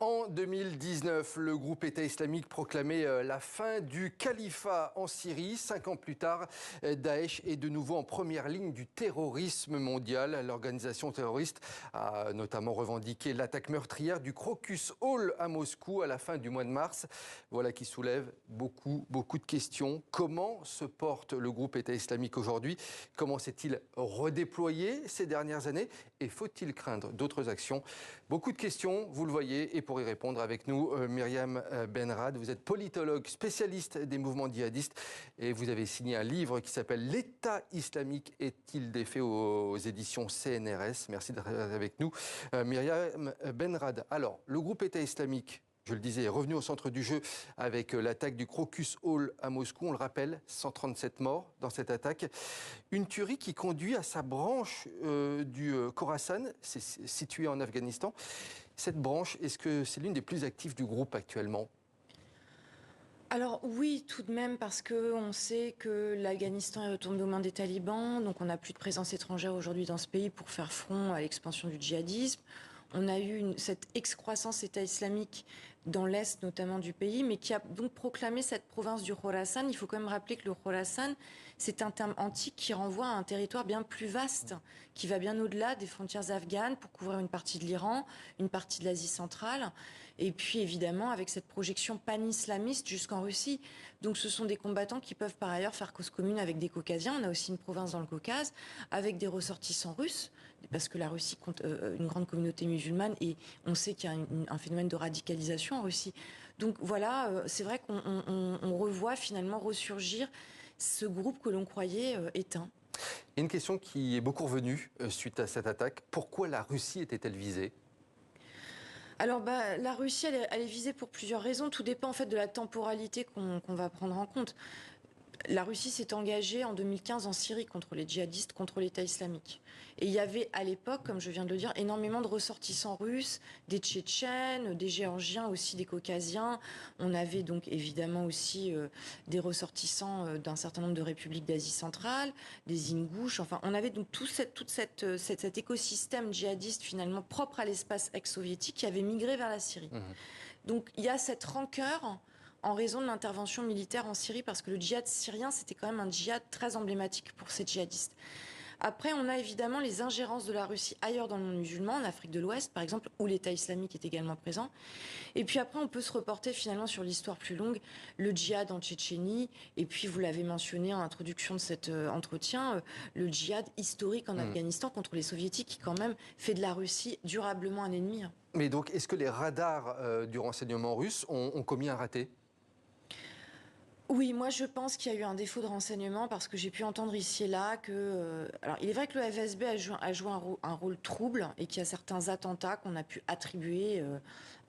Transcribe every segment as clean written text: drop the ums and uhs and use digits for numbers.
En 2019, le groupe État islamique proclamait la fin du califat en Syrie. 5 ans plus tard, Daesh est de nouveau en première ligne du terrorisme mondial. L'organisation terroriste a notamment revendiqué l'attaque meurtrière du Crocus Hall à Moscou à la fin du mois de mars. Voilà qui soulève beaucoup de questions. Comment se porte le groupe État islamique aujourd'hui? Comment s'est-il redéployé ces dernières années? Et faut-il craindre d'autres actions? Beaucoup de questions, vous le voyez. Et pour y répondre avec nous, Myriam Benrad, vous êtes politologue, spécialiste des mouvements djihadistes et vous avez signé un livre qui s'appelle «L'État islamique est-il défait?» aux éditions CNRS. Merci d'être avec nous. Myriam Benrad, alors, le groupe État islamique, je le disais, est revenu au centre du jeu avec l'attaque du Crocus Hall à Moscou. On le rappelle, 137 morts dans cette attaque. Une tuerie qui conduit à sa branche du Khorasan, c'est situé en Afghanistan. Cette branche, est-ce que c'est l'une des plus actives du groupe actuellement? Alors oui, tout de même, parce qu'on sait que l'Afghanistan est retombé aux mains des talibans, donc on n'a plus de présence étrangère aujourd'hui dans ce pays pour faire front à l'expansion du djihadisme. On a eu cette excroissance État islamique dans l'est notamment du pays, mais qui a donc proclamé cette province du Khorasan. Il faut quand même rappeler que le Khorasan, c'est un terme antique qui renvoie à un territoire bien plus vaste, qui va bien au-delà des frontières afghanes pour couvrir une partie de l'Iran, une partie de l'Asie centrale, et puis évidemment avec cette projection pan-islamiste jusqu'en Russie. Donc ce sont des combattants qui peuvent par ailleurs faire cause commune avec des Caucasiens. On a aussi une province dans le Caucase avec des ressortissants russes, parce que la Russie compte une grande communauté musulmane et on sait qu'il y a un phénomène de radicalisation en Russie. Donc voilà, c'est vrai qu'on revoit finalement ressurgir ce groupe que l'on croyait éteint. Il y a une question qui est beaucoup revenue suite à cette attaque. Pourquoi la Russie était-elle visée? Alors la Russie, elle est visée pour plusieurs raisons. Tout dépend en fait de la temporalité qu'on va prendre en compte. La Russie s'est engagée en 2015 en Syrie contre les djihadistes, contre l'État islamique. Et il y avait à l'époque, comme je viens de le dire, énormément de ressortissants russes, des Tchétchènes, des Géorgiens, aussi des Caucasiens. On avait donc évidemment aussi des ressortissants d'un certain nombre de républiques d'Asie centrale, des Ingouches. Enfin, on avait donc tout cet écosystème djihadiste finalement propre à l'espace ex-soviétique qui avait migré vers la Syrie. Donc il y a cette rancœur en raison de l'intervention militaire en Syrie, parce que le djihad syrien, c'était quand même un djihad très emblématique pour ces djihadistes. Après, on a évidemment les ingérences de la Russie ailleurs dans le monde musulman, en Afrique de l'Ouest, par exemple, où l'État islamique est également présent. Et puis après, on peut se reporter finalement sur l'histoire plus longue, le djihad en Tchétchénie, et puis vous l'avez mentionné en introduction de cet entretien, le djihad historique en Afghanistan contre les soviétiques, qui quand même fait de la Russie durablement un ennemi. Mais donc, est-ce que les radars du renseignement russe ont commis un raté? Oui, moi je pense qu'il y a eu un défaut de renseignement parce que j'ai pu entendre ici et là que... alors il est vrai que le FSB a joué un rôle trouble et qu'il y a certains attentats qu'on a pu attribuer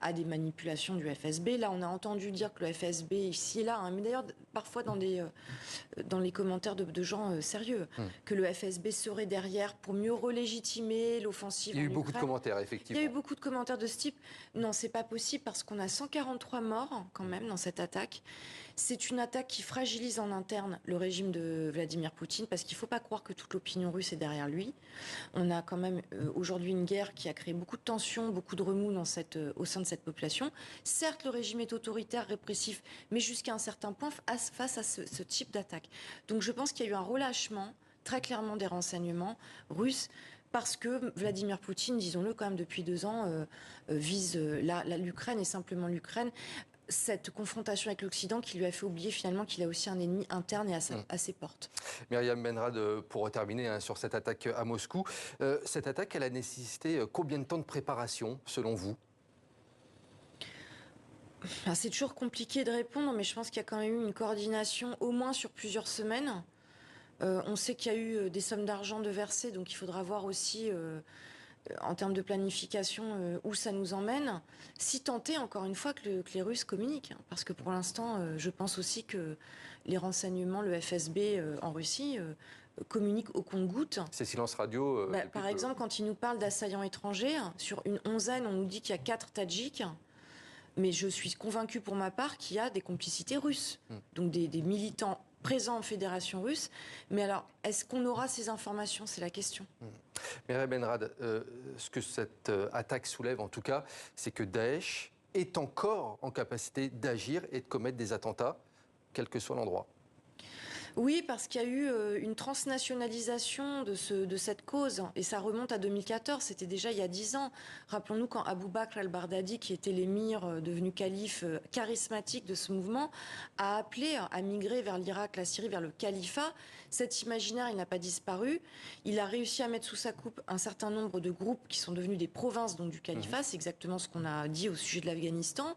à des manipulations du FSB. Là on a entendu dire que le FSB ici et là, mais d'ailleurs parfois dans les commentaires de gens sérieux, que le FSB serait derrière pour mieux relégitimer l'offensive. Il y a eu beaucoup de commentaires, effectivement. Il y a eu beaucoup de commentaires de ce type. Non, c'est pas possible parce qu'on a 143 morts quand même dans cette attaque. C'est une attaque qui fragilise en interne le régime de Vladimir Poutine, parce qu'il ne faut pas croire que toute l'opinion russe est derrière lui. On a quand même aujourd'hui une guerre qui a créé beaucoup de tensions, beaucoup de remous au sein de cette population. Certes, le régime est autoritaire, répressif, mais jusqu'à un certain point face à ce type d'attaque. Donc je pense qu'il y a eu un relâchement très clairement des renseignements russes, parce que Vladimir Poutine, disons-le quand même depuis 2 ans, vise l'Ukraine et simplement l'Ukraine. Cette confrontation avec l'Occident qui lui a fait oublier finalement qu'il a aussi un ennemi interne et à ses portes. Myriam Benrad, pour terminer sur cette attaque à Moscou, cette attaque, elle a nécessité combien de temps de préparation, selon vous? C'est toujours compliqué de répondre, mais je pense qu'il y a quand même eu une coordination au moins sur plusieurs semaines. On sait qu'il y a eu des sommes d'argent de versées, donc il faudra voir aussi... en termes de planification, où ça nous emmène, si tant est, encore une fois, que les Russes communiquent. Parce que pour l'instant, je pense aussi que les renseignements, le FSB en Russie, communiquent au compte-gouttes. C'est silence radio. Par exemple, quand ils nous parlent d'assaillants étrangers, sur une onzaine, on nous dit qu'il y a 4 Tadjiks. Mais je suis convaincue pour ma part qu'il y a des complicités russes. Donc des militants présents en fédération russe. Mais alors, est-ce qu'on aura ces informations? C'est la question. Myriam Benrad, ce que cette attaque soulève en tout cas, c'est que Daesh est encore en capacité d'agir et de commettre des attentats, quel que soit l'endroit. Oui, parce qu'il y a eu une transnationalisation de cette cause, et ça remonte à 2014, c'était déjà il y a 10 ans. Rappelons-nous quand Abou Bakr al-Baghdadi, qui était l'émir devenu calife charismatique de ce mouvement, a appelé à migrer vers l'Irak, la Syrie, vers le califat. Cet imaginaire, il n'a pas disparu. Il a réussi à mettre sous sa coupe un certain nombre de groupes qui sont devenus des provinces donc, du califat. C'est exactement ce qu'on a dit au sujet de l'Afghanistan.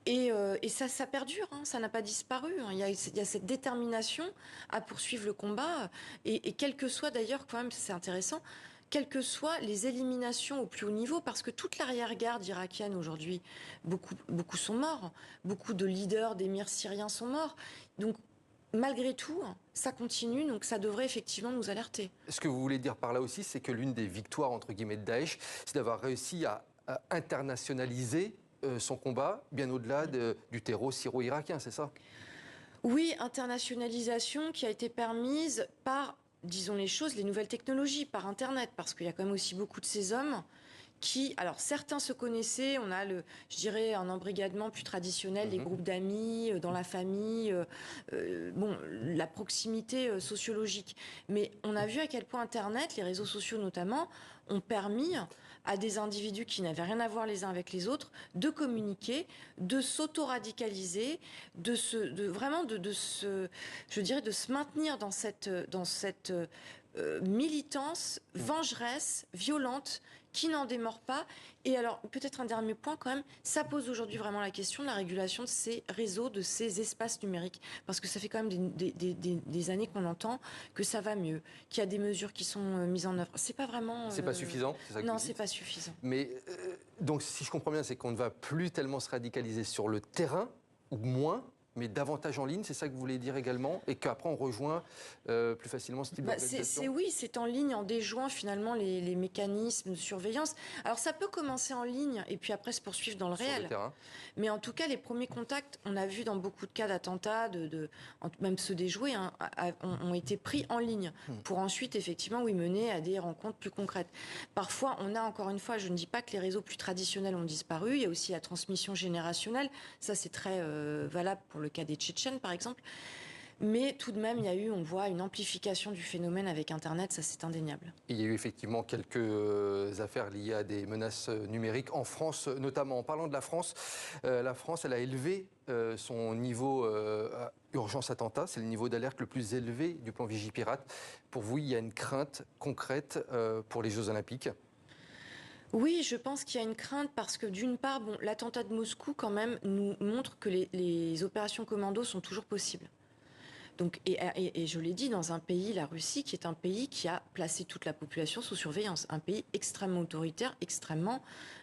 Et ça perdure, hein, ça n'a pas disparu. Hein. Il y a cette détermination à poursuivre le combat. Et quel que soit d'ailleurs, quand même, c'est intéressant, quelles que soient les éliminations au plus haut niveau, parce que toute l'arrière-garde irakienne aujourd'hui, beaucoup sont morts. Beaucoup de leaders d'émirs syriens sont morts. Donc, malgré tout, ça continue, donc ça devrait effectivement nous alerter. Ce que vous voulez dire par là aussi, c'est que l'une des victoires, entre guillemets, de Daesh, c'est d'avoir réussi à internationaliser son combat, bien au-delà du terreau syro-irakien, c'est ça? Oui, internationalisation qui a été permise par, disons les choses, les nouvelles technologies, par Internet, parce qu'il y a quand même aussi beaucoup de ces hommes qui, alors certains se connaissaient, on a je dirais un embrigadement plus traditionnel, des groupes d'amis, dans la famille, la proximité sociologique. Mais on a vu à quel point Internet, les réseaux sociaux notamment, ont permis à des individus qui n'avaient rien à voir les uns avec les autres de communiquer, de s'auto-radicaliser, de se maintenir dans cette militance vengeresse, violente, qui n'en démord pas. Et alors, peut-être un dernier point quand même, ça pose aujourd'hui vraiment la question de la régulation de ces réseaux, de ces espaces numériques. Parce que ça fait quand même des années qu'on entend que ça va mieux, qu'il y a des mesures qui sont mises en œuvre. C'est pas vraiment... C'est pas suffisant, c'est ça que non, vous dites ? c'est pas suffisant. Mais donc, si je comprends bien, c'est qu'on ne va plus tellement se radicaliser sur le terrain, ou moins, mais davantage en ligne, c'est ça que vous voulez dire également, et qu'après on rejoint plus facilement ce type d'organisation. Oui, c'est en ligne, en déjouant finalement les mécanismes de surveillance. Alors ça peut commencer en ligne et puis après se poursuivre dans le réel. Le terrain. Mais en tout cas, les premiers contacts, on a vu dans beaucoup de cas d'attentats, même ceux déjoués, hein, ont été pris en ligne pour ensuite effectivement mener à des rencontres plus concrètes. Parfois, on a encore une fois, je ne dis pas que les réseaux plus traditionnels ont disparu, il y a aussi la transmission générationnelle, ça c'est très valable pour le cas des Tchétchènes par exemple. Mais tout de même, il y a eu, on voit, une amplification du phénomène avec Internet, ça c'est indéniable. Il y a eu effectivement quelques affaires liées à des menaces numériques en France, notamment. En parlant de la France, elle a élevé son niveau urgence attentat. C'est le niveau d'alerte le plus élevé du plan Vigipirate. Pour vous, il y a une crainte concrète pour les Jeux Olympiques ? Oui, je pense qu'il y a une crainte parce que d'une part, l'attentat de Moscou quand même nous montre que les opérations commando sont toujours possibles. Donc, et je l'ai dit, dans un pays, la Russie, qui est un pays qui a placé toute la population sous surveillance, un pays extrêmement autoritaire, extrêmement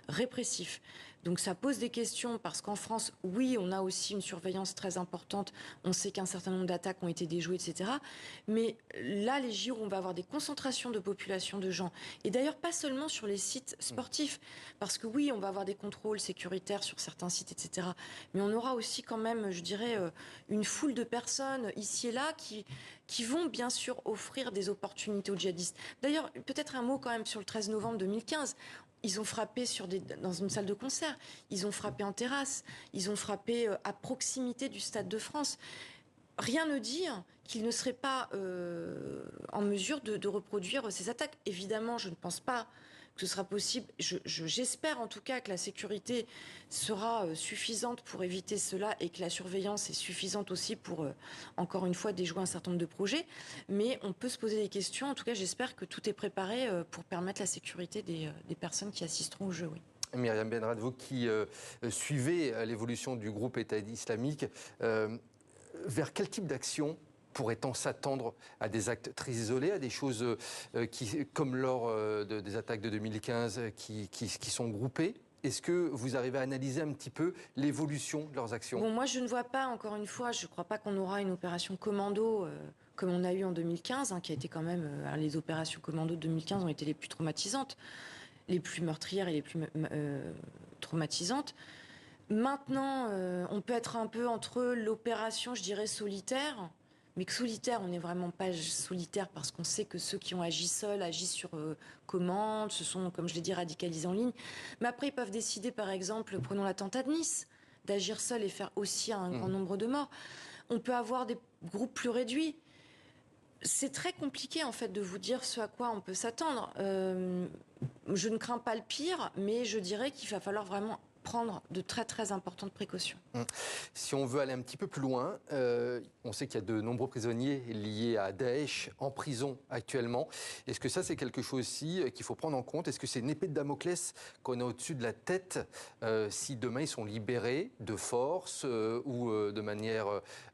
répressif. Donc ça pose des questions parce qu'en France, oui, on a aussi une surveillance très importante. On sait qu'un certain nombre d'attaques ont été déjouées, etc. Mais là, les JO, on va avoir des concentrations de population de gens. Et d'ailleurs, pas seulement sur les sites sportifs. Parce que oui, on va avoir des contrôles sécuritaires sur certains sites, etc. Mais on aura aussi quand même, je dirais, une foule de personnes ici et là qui vont bien sûr offrir des opportunités aux djihadistes. D'ailleurs, peut-être un mot quand même sur le 13 novembre 2015. Ils ont frappé dans une salle de concert, ils ont frappé en terrasse, ils ont frappé à proximité du Stade de France. Rien ne dit qu'ils ne seraient pas en mesure de reproduire ces attaques. Évidemment, je ne pense pas que ce sera possible. J'espère en tout cas que la sécurité sera suffisante pour éviter cela et que la surveillance est suffisante aussi pour, encore une fois, déjouer un certain nombre de projets. Mais on peut se poser des questions. En tout cas, j'espère que tout est préparé pour permettre la sécurité des personnes qui assisteront au jeu. Oui. Myriam Benrad, vous qui suivez l'évolution du groupe État islamique, vers quel type d'action pourrait-on s'attendre à des actes très isolés, à des choses comme lors des attaques de 2015 qui sont groupées ? Est-ce que vous arrivez à analyser un petit peu l'évolution de leurs actions ? Moi, je ne vois pas, encore une fois, je ne crois pas qu'on aura une opération commando comme on a eu en 2015, qui a été quand même... les opérations commando de 2015 ont été les plus traumatisantes, les plus meurtrières et les plus traumatisantes. Maintenant, on peut être un peu entre l'opération, je dirais, solitaire, mais que solitaire, on n'est vraiment pas solitaire parce qu'on sait que ceux qui ont agi seuls agissent sur commande, se sont, comme je l'ai dit, radicalisés en ligne. Mais après, ils peuvent décider, par exemple, prenons l'attentat de Nice, d'agir seuls et faire aussi un grand nombre de morts. On peut avoir des groupes plus réduits. C'est très compliqué, en fait, de vous dire ce à quoi on peut s'attendre. Je ne crains pas le pire, mais je dirais qu'il va falloir vraiment prendre de très très importantes précautions. Si on veut aller un petit peu plus loin, on sait qu'il y a de nombreux prisonniers liés à Daesh en prison actuellement. Est-ce que ça, c'est quelque chose aussi qu'il faut prendre en compte? Est-ce que c'est une épée de Damoclès qu'on a au-dessus de la tête si demain ils sont libérés de force ou de manière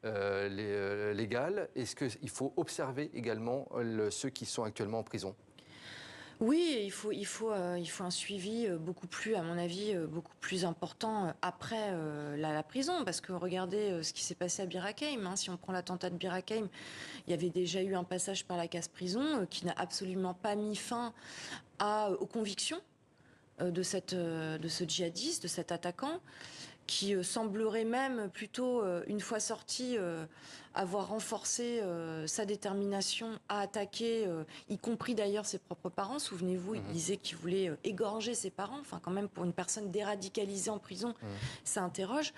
légale? Est-ce qu'il faut observer également ceux qui sont actuellement en prison? Oui, il faut un suivi beaucoup plus, à mon avis, beaucoup plus important après la prison. Parce que regardez ce qui s'est passé à Bir Hakeim. Hein. Si on prend l'attentat de Bir Hakeim, il y avait déjà eu un passage par la case prison qui n'a absolument pas mis fin aux convictions de ce djihadiste, de cet attaquant, qui semblerait même plutôt, une fois sorti, avoir renforcé sa détermination à attaquer, y compris d'ailleurs ses propres parents. Souvenez-vous, il disait qu'il voulait égorger ses parents. Enfin, quand même, pour une personne déradicalisée en prison, ça interroge.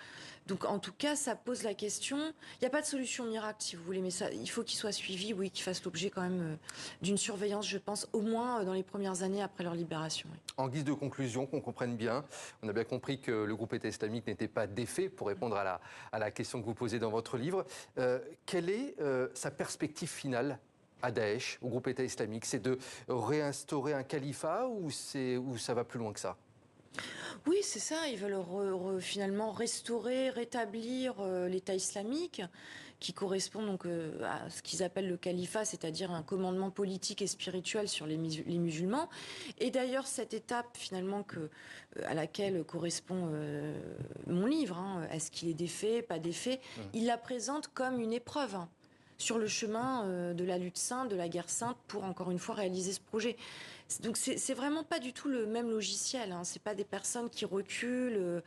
Donc, en tout cas, ça pose la question. Il n'y a pas de solution miracle, si vous voulez, mais ça, il faut qu'il soit suivi, oui, qu'il fasse l'objet quand même d'une surveillance, je pense, au moins dans les premières années après leur libération. Oui. En guise de conclusion, qu'on comprenne bien, on a bien compris que le groupe État islamique n'était pas défait, pour répondre à la question que vous posez dans votre livre. Quelle est sa perspective finale à Daesh, au groupe État islamique? C'est de réinstaurer un califat ou ça va plus loin que ça? Oui, c'est ça. Ils veulent finalement restaurer, rétablir l'État islamique, qui correspond donc à ce qu'ils appellent le califat, c'est-à-dire un commandement politique et spirituel sur les musulmans. Et d'ailleurs, cette étape finalement à laquelle correspond mon livre, hein, est-ce qu'il est défait, pas défait, il la présente comme une épreuve. Hein, sur le chemin de la lutte sainte, de la guerre sainte, pour encore une fois réaliser ce projet. Donc c'est vraiment pas du tout le même logiciel. Hein. C'est pas des personnes qui reculent.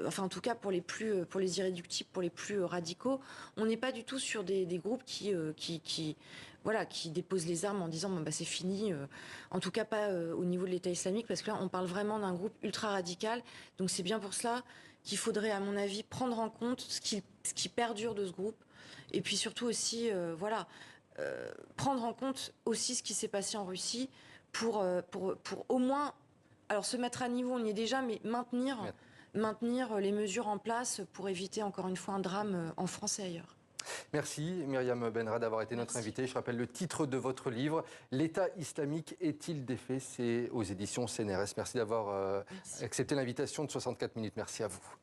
Enfin, en tout cas pour les irréductibles, pour les plus radicaux, on n'est pas du tout sur des groupes qui déposent les armes en disant bon, bah, c'est fini. En tout cas pas au niveau de l'État islamique, parce que là on parle vraiment d'un groupe ultra radical. Donc c'est bien pour cela qu'il faudrait, à mon avis, prendre en compte ce qui perdure de ce groupe. Et puis surtout aussi, prendre en compte aussi ce qui s'est passé en Russie pour au moins, alors se mettre à niveau, on y est déjà, mais maintenir les mesures en place pour éviter encore une fois un drame en France et ailleurs. Merci Myriam Benra d'avoir été notre invitée. Je rappelle le titre de votre livre, L'État islamique est-il défait? C'est aux éditions CNRS. Merci d'avoir accepté l'invitation de 64 minutes. Merci à vous.